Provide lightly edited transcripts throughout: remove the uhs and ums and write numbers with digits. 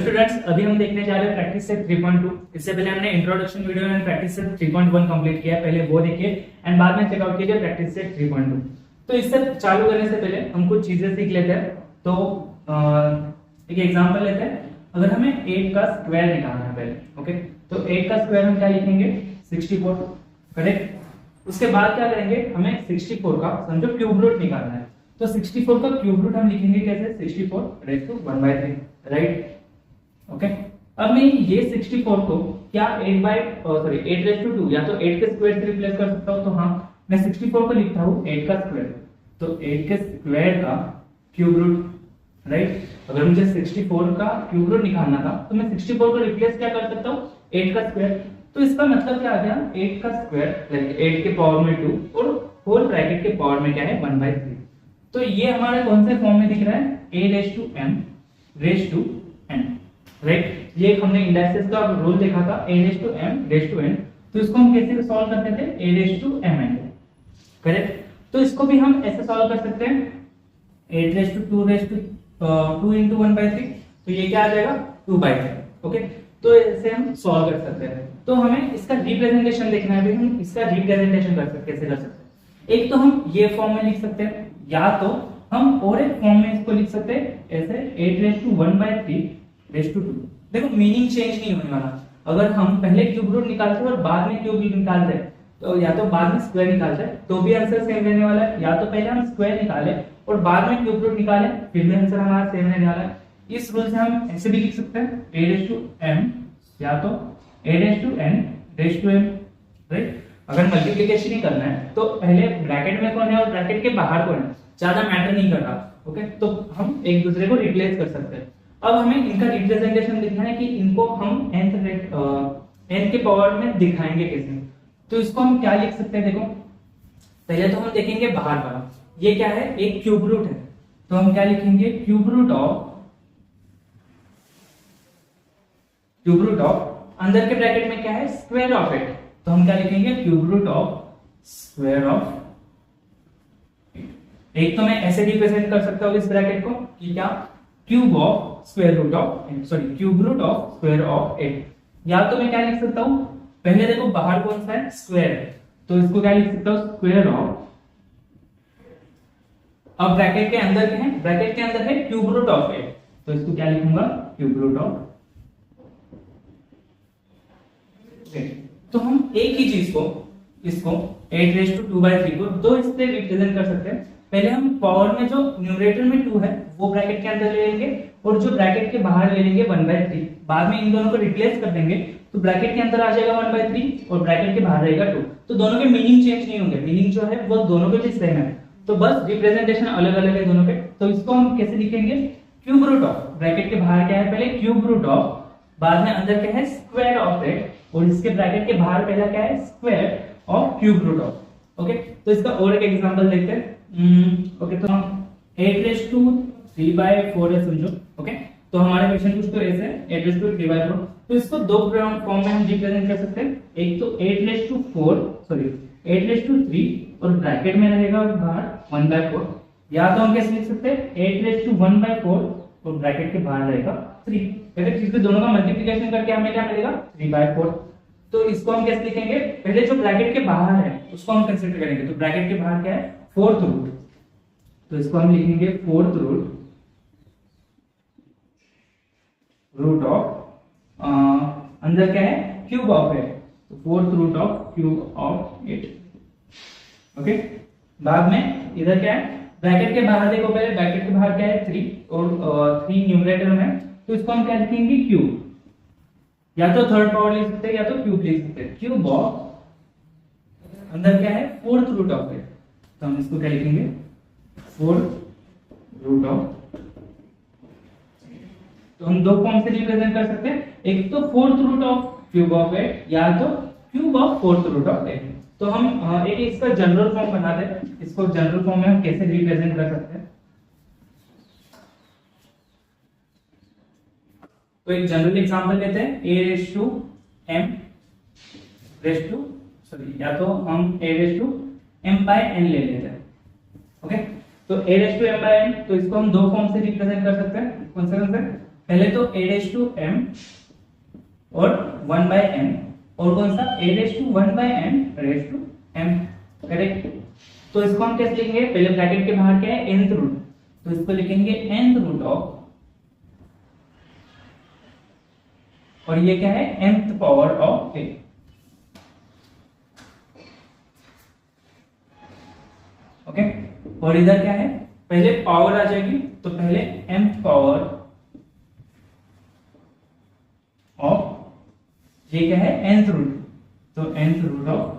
Students, अभी हम देखने जा रहे हैं प्रैक्टिस सेट 3.2। इससे पहले हमने introduction video and practice set 3.1 complete किया है, पहले वो देखिए एंड बाद में चेकआउट कीजिए प्रैक्टिस सेट 3.2। तो इससे चालू करने से पहले हम कुछ चीजें सीख लेते हैं। तो एक एग्जांपल लेते हैं। अगर हमें 8 का स्क्वायर निकालना है पहले, ओके, तो 8 का स्क्वायर हम क्या लिखेंगे 64, करेक्ट। उसके बाद क्या करेंगे, हमें 64 का समझो क्यूब रूट निकालना है। तो 64 का क्यूब रूट हम लिखेंगे कैसे, 64 रेज़ टू 1/3, राइट, ओके। अब मैं ये 64 को क्या 8 रेज़ टू 2 या तो 8 के स्क्वायर से रिप्लेस कर सकता हूं। तो हाँ, मैं 64 को लिखता हूं 8 का स्क्वायर, तो 8 के स्क्वायर का क्यूब रूट, राइट। अगर मुझे 64 का क्यूब रूट निकालना था तो मैं 64 को रिप्लेस क्या कर सकता हूं 8 का स्क्वायर। तो इसका मतलब क्या आ गया, 8 का स्क्वायर लाइक 8 के पावर में 2 और होल ब्रैकेट के पावर में क्या है 1/3। तो ये हमारे कौन से फॉर्म में दिख रहा है, a raise to m raise to n, right. ये हमने इंडाइसेस का रूल देखा था, a raise to m raise to n। तो इसको हम कैसे सॉल्व करते थे, a raise to mn, correct. तो इसको भी हम ऐसे सॉल्व कर सकते हैं 8 raise to 2 raise to 2 into 1/3, तो ये क्या आ जाएगा 2/3, ओके। तो ऐसे हम सॉल्व कर सकते हैं। तो हमें इसका रिप्रेजेंटेशन देखना है, हम इसका रिप्रेजेंटेशन कर सकते कैसे कर सकते हैं। एक तो हम ये फॉर्म में लिख सकते हैं, या तो हम और एक फॉर्म में इसको लिख सकते हैं ऐसे 8 रेज़ टू 1/3 रेज़ टू 2। देखो मीनिंग चेंज नहीं होने वाला। अगर हम पहले क्यूब रूट निकालते हैं और बाद में क्यूब रूट निकालते हैं, तो या तो बाद में स्क्वायर निकालते हैं तो भी आंसर सेम रहने वाला है, या तो पहले हम स्क्वायर निकाले और बाद में क्यूब रूट निकाले फिर भी आंसर हमारा सेम रहने वाला है। इस रूल से हम ऐसे भी लिख सकते हैं a रेज़ टू m या तो a raise to n raise to m, right. अगर मल्टीप्लिकेशन ही करना है तो पहले ब्रैकेट में कौन है और ब्रैकेट के बाहर कौन है ज्यादा मैटर नहीं कर रहा, ओके। तो हम एक दूसरे को रिप्लेस कर सकते हैं। अब हमें इनका रिप्रेजेंटेशन लिखना है कि इनको हम n के पावर में दिखाएंगे कैसे। तो इसको हम क्या लिख सकते हैं, देखो पहले तो हम देखेंगे बाहर वाला, ये क्या है एक क्यूब रूट है। तो हम क्या लिखेंगे क्यूब रूट ऑफ अंदर के ब्रैकेट में क्या है स्क्वायर ऑफ इट। तो हम क्या लिखेंगे cube root of square of. एक तो मैं ऐसे रिप्रेजेंट कर सकता हूं इस ब्रैकेट को कि क्या cube root of square of 8। या तो मैं क्या लिख सकता हूं, पहले देखो बाहर कौन सा है स्क्वायर है, तो इसको क्या लिख सकता हूं स्क्वायर ऑफ। अब ब्रैकेट के अंदर क्या है, ब्रैकेट के अंदर है क्यूब रूट ऑफ 8, तो इसको क्या लिखूंगा क्यूब रूट ऑफ 8। तो हम एक ही चीज को इसको 8 रेज़ टू 2/3 को दो इससे रिप्रेजेंट कर सकते हैं। पहले हम पावर में जो न्यूमरेटर में 2 है वो ब्रैकेट के अंदर ले लेंगे और जो ब्रैकेट के बाहर ले लेंगे 1/3। बाद में इन दोनों को रिप्लेस कर देंगे तो ब्रैकेट के अंदर आ जाएगा 1/3 और ब्रैकेट के बाहर रहेगा 2। तो दोनों के मीनिंग चेंज नहीं होंगे, मीनिंग जो है वो दोनों के लिए सेम है। तो बस रिप्रेजेंटेशन अलग अलग है दोनों के। तो इसको हम कैसे लिखेंगे, क्यूब रूट ऑफ, ब्रैकेट के बाहर क्या है पहले क्यूब रूट ऑफ, बाद में अंदर क्या है स्क्वायर ऑफ 8 और इसके ब्रैकेट के बाहर पहला क्या है square of cube root of, okay. तो इसका और एक एग्जांपल देखते हैं, ओके। तो हम 8 रेज़ टू 3/4 है समझो, ओके। तो हमारे क्वेश्चन कुछ तो ऐसे है 8 रेज़ टू 3/4। तो इसको दो फॉर्म में हम रिप्रेजेंट कर सकते हैं। एक तो 8 रेज़ टू 3 और ब्रैकेट में रहेगा बाहर 1/4, या तो हम कैसे लिख सकते हैं 8 रेज़ टू 1/4 और ब्रैकेट के बाहर रहेगा 3, करेक्ट। इसके दोनों का मल्टीप्लिकेशन करके हमें क्या मिलेगा 3/4। तो इसको हम कैसे लिखेंगे, पहले जो ब्रैकेट के बाहर है उसको हम कंसीडर करेंगे। तो ब्रैकेट के बाहर क्या है 4th रूट, तो इसको हम लिखेंगे 4th रूट ऑफ अंदर क्या है क्यूब ऑफ 8, तो 4th root of cube of 8, okay. बाद में इधर क्या है ब्रैकेट के बाहर, देखो पहले ब्रैकेट के बाहर क्या है 3 और 3 न्यूमरेटर में, तो इसको हम क्या लिखेंगे क्यूब, या तो थर्ड पावर लिख सकते हैं या तो क्यूब लिख सकते हैं। क्यूब ऑफ अंदर क्या है 4th रूट ऑफ 8, तो हम इसको क्या लिखेंगे 4th रूट ऑफ। तो हम दो फॉर्म से रिप्रेजेंट कर सकते हैं, एक तो 4th root of cube of 8 या तो cube of 4th root of 8। तो हम एक इसका जनरल फॉर्म बना दें, इसको जनरल फॉर्म में हम कैसे रिप्रेजेंट कर सकते हैं। तो एक जनरल एग्जांपल लेते हैं a raise to m raise to या तो हम a रेज़ टू m/n ले लेते हैं, ओके। तो a रेज़ टू m/n, तो इसको हम दो फॉर्म से रिप्रेजेंट कर सकते हैं, कौन से पहले तो a रेज टू m और 1 by n, और कौन सा a raise to 1 by n raise to m, correct. तो इसको हम कैसे लिखेंगे, पहले ब्रैकेट के बाहर क्या है nth रूट, तो इसको लिखेंगे nth रूट ऑफ, और ये क्या है nth power of a। Okay, और इधर क्या है, पहले पावर आ जाएगी, तो पहले mth पावर ऑफ ये क्या है nth रूट, तो nth रूट ऑफ।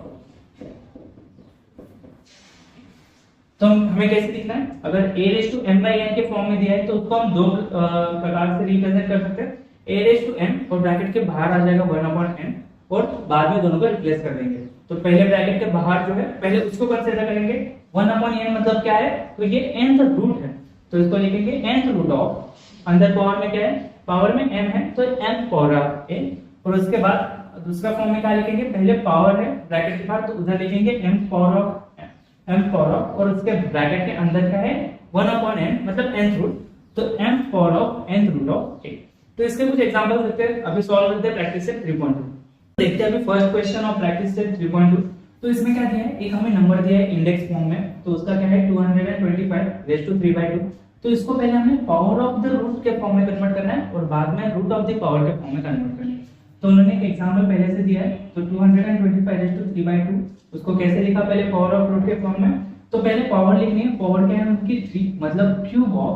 तो हमें कैसे लिखना है, अगर a raise to m by n के फॉर्म में दिया है तो उसको हम दो प्रकार से रिप्रेजेंट कर सकते हैं, a रेज टू m और ब्रैकेट के बाहर आ जाएगा 1 अपॉन n, और बाद में दोनों को रिप्लेस कर देंगे। तो पहले ब्रैकेट के बाहर जो है पहले उसको कंसीडर करेंगे, 1 अपॉन n मतलब क्या है, तो ये nth रूट है, तो इसको लिखेंगे nth रूट ऑफ, अंदर पावर में क्या है, पावर में m है तो nth पावर ऑफ a, और उसके बाद दूसरा फॉर्म में क्या लिखेंगे, पहले पावर है ब्रैकेट के बाहर तो उधर लिखेंगे m पावर ऑफ, और उसके ब्रैकेट के अंदर क्या है 1 अपॉन n मतलब nth रूट, तो m power of nth root of a। तो इसके कुछ एग्जांपल देखते हैं, अभी सॉल्व करते हैं प्रैक्टिस सेट 3.2। देखते हैं अभी first question of practice set 3.2। तो इसमें क्या दिया है, एक हमें नंबर दिया है इंडेक्स फॉर्म में, तो उसका क्या है 225 रेज़ टू 3/2। तो इसको पहले हमें पावर ऑफ द रूट के फॉर्म में कन्वर्ट करना है और बाद में रूट ऑफ द पावर के फॉर्म में कन्वर्ट करना है। तो उन्होंने एक एग्जांपल पहले से दिया है, तो 225 रेज़ टू 3/2 उसको कैसे लिखा, पहले पावर ऑफ रूट के फॉर्म में, तो पहले पावर लिखनी है, पावर क्या है उनकी 3 मतलब क्यूब ऑफ,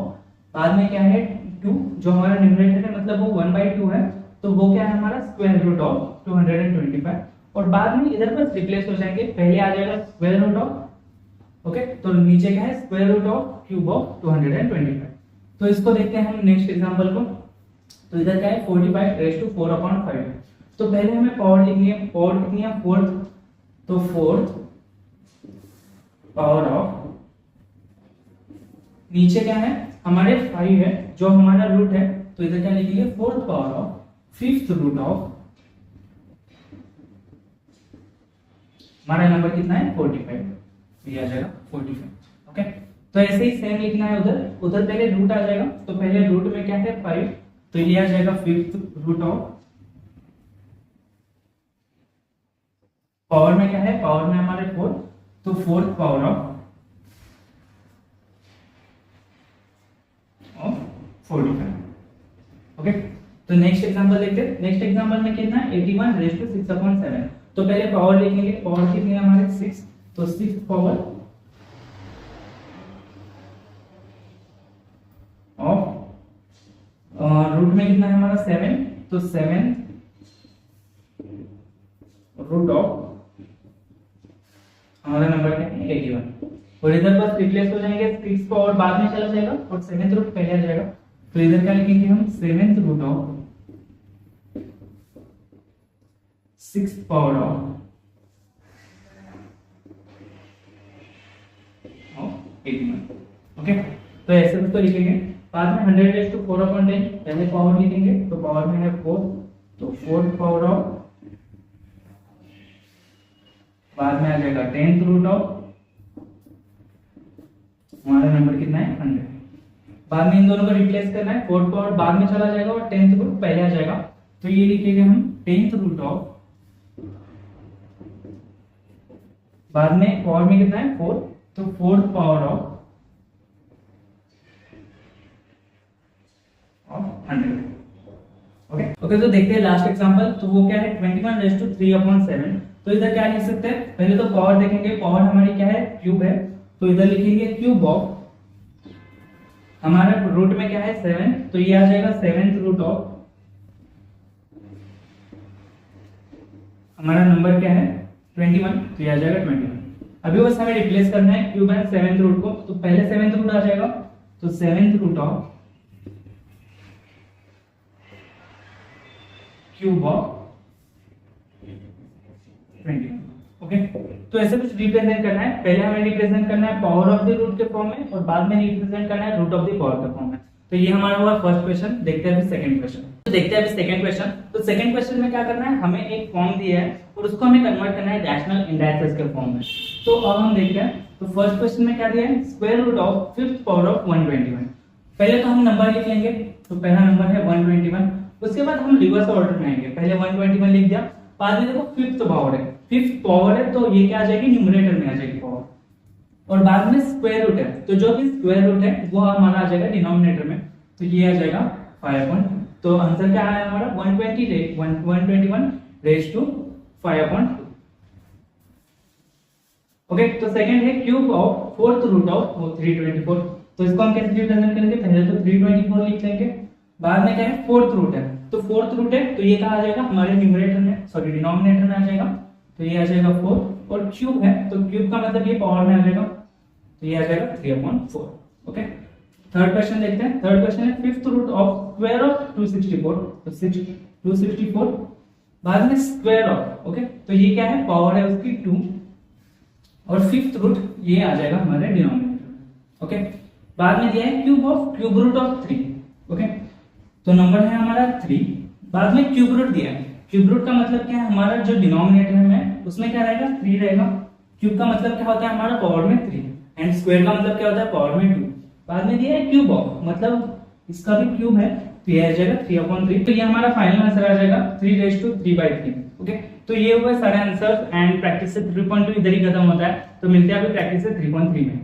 बाद में क्या है 2 जो हमारा न्यूमरेटर है मतलब वो 1/2 है, तो वो क्या है हमारा स्क्वायर रूट ऑफ 225, और बाद में इधर बस रिप्लेस हो जाएंगे, पहले आ जाएगा स्क्वायर रूट ऑफ, ओके, तो नीचे क्या है square root of cube of 225। तो इसको देखते हैं हम नेक्स्ट एग्जांपल को। तो इधर क्या है 45 रेज़ टू 4/5। तो पहले हमें पावर लिखनी है, पावर कितनी है फोर्थ, तो फोर्थ पावर ऑफ, नीचे क्या है हमारे 5 है जो हमारा रूट है, तो इधर क्या लिखेंगे fourth power of fifth root of, हमारा नंबर कितना है 45, ये आ जाएगा 45। ओके, तो ऐसे ही सेम लिखना है उधर, उधर पहले रूट आ जाएगा, तो पहले रूट में क्या है 5, तो ये आ जाएगा फिफ्थ रूट ऑफ, पावर में क्या है, पावर में हमारे 4, तो फोर्थ पावर ऑफ 45। ओके, तो नेक्स्ट एग्जांपल देखते हैं। नेक्स्ट एग्जांपल में कितना है 81 रेज़ टू 6/7। तो पहले पावर लिखेंगे, पावर कितनी है हमारे 6, तो 6 पावर ऑफ, रूट में कितना है हमारा 7, तो 7 रूट ऑफ, हमारा नंबर क्या है 81, और इधर बस रिप्लेस हो जाएंगे, 6 पावर बाद में चला जाएगा और 7th रूट पहले आ जाएगा, तो इधर क्या लिखेंगे हम 7th root of 6th power of 81। Okay, तो ऐसे उसको लिखेंगे, बाद में 100 रेज़ टू 4/10, पहले पावर लिखेंगे, तो पावर में है 4, तो फोर्थ पावर ऑफ, बाद में आ जाएगा 10th रूट ऑफ, हमारा नंबर कितना है 100। बाद में इन दोनों को रिप्लेस करना है, फोर्थ पावर बाद में चला जाएगा और 10th रूट पहले आ जाएगा, तो ये लिखेंगे हम 10th रूट ऑफ, बाद में पावर में कितना है 4, तो fourth power of 100। Okay okay, तो देखते हैं लास्ट एग्जांपल। तो वो क्या है 21 रेज़ टू 3/7। तो इधर क्या लिख सकते हैं, पहले तो पावर देखेंगे, पावर हमारी क्या है क्यूब है, तो इधर लिखेंगे क्यूब ऑफ, हमारा रूट में क्या है 7, तो ये आ जाएगा 7th रूट ऑफ, हमारा नंबर क्या है 21, तो ये आ जाएगा 21। अभी बस हमें रिप्लेस करना है क्यूब एंड 7th रूट को, तो पहले 7th रूट आ जाएगा, तो 7th root of cube of 20। Okay, तो ऐसे कुछ रिप्रेजेंट करना है, पहले हमें रिप्रेजेंट करना है पावर ऑफ द रूट के फॉर्म में और बाद में रिप्रेजेंट करना है रूट ऑफ द पावर के फॉर्म में। तो ये हमारा हुआ फर्स्ट क्वेश्चन। देखते हैं अभी सेकंड क्वेश्चन। तो देखते हैं अभी सेकंड क्वेश्चन। तो सेकंड क्वेश्चन में क्या करना है, हमें एक फॉर्म दिया है और उसको हमें कन्वर्ट करना है रैशनल इंडाइसेस के फॉर्म में। तो अब हम देखते हैं, तो फर्स्ट क्वेश्चन में क्या दिया है, square root of fifth power of 121। पहले तो हम नंबर लिख लेंगे, तो तो पहला नंबर है 121। उसके बाद हम रिवर्स ऑर्डर में आएंगे, पहले 121 लिख दिया, बाद में देखो फिफ्थ पावर है, फिफ्थ पावर है तो ये क्या आ जाएगी, न्यूमरेटर में आ जाएगी पावर, और बाद में स्क्वायर रूट है, तो जो भी स्क्वायर रूट है वो हमारा आ जाएगा डिनोमिनेटर में, तो ये आ जाएगा 5। तो आंसर क्या आया हमारा 121 रेज टू 5/2। ओके, तो सेकंड है cube of fourth root of 324। तो इसको हम कैसे रिप्रेजेंट करेंगे, पहले तो 324 लिख लेंगे, बाद में क्या है फोर्थ रूट है, तो फोर्थ रूट है तो ये कहाँ आ जाएगा हमारे न्यूमरेटर में, सॉरी डिनोमिनेटर में आ जाएगा, तो ये आ जाएगा 4, और क्यूब है तो क्यूब का मतलब ये पावर में आ जाएगा, तो ये आ जाएगा 3/4। ओके, थर्ड क्वेश्चन देखते हैं। थर्ड क्वेश्चन है fifth root of square of 264, तो 264 बाद में स्क्वायर ऑफ, ओके, तो ये क्या है पावर है उसकी 2, और फिफ्थ रूट ये आ जाएगा हमारे डिनोमिनेटर। ओके, बाद में दिया है क्यूब रूट ऑफ 3। ओके, तो नंबर है हमारा 3, बाद में क्यूब रूट दिया है, क्यूब रूट का मतलब क्या है, हमारा जो डिनोमिनेटर में उसमें क्या रहेगा 3 रहेगा, क्यूब का मतलब क्या होता है हमारा पावर में 3, एंड स्क्वायर का मतलब क्या होता है पावर में 2। बाद में दिया है क्यूब ऑफ, मतलब इसका भी क्यूब है, तो ये आ जाएगा 3/3, तो ये हमारा फाइनल आंसर आ जाएगा 3/3/3। ओके, तो ये हुए सारे आंसर्स, एंड प्रैक्टिस से 3.2 इधर ही खत्म होता है, तो मिलते हैं अभी प्रैक्टिस से 3.3 में।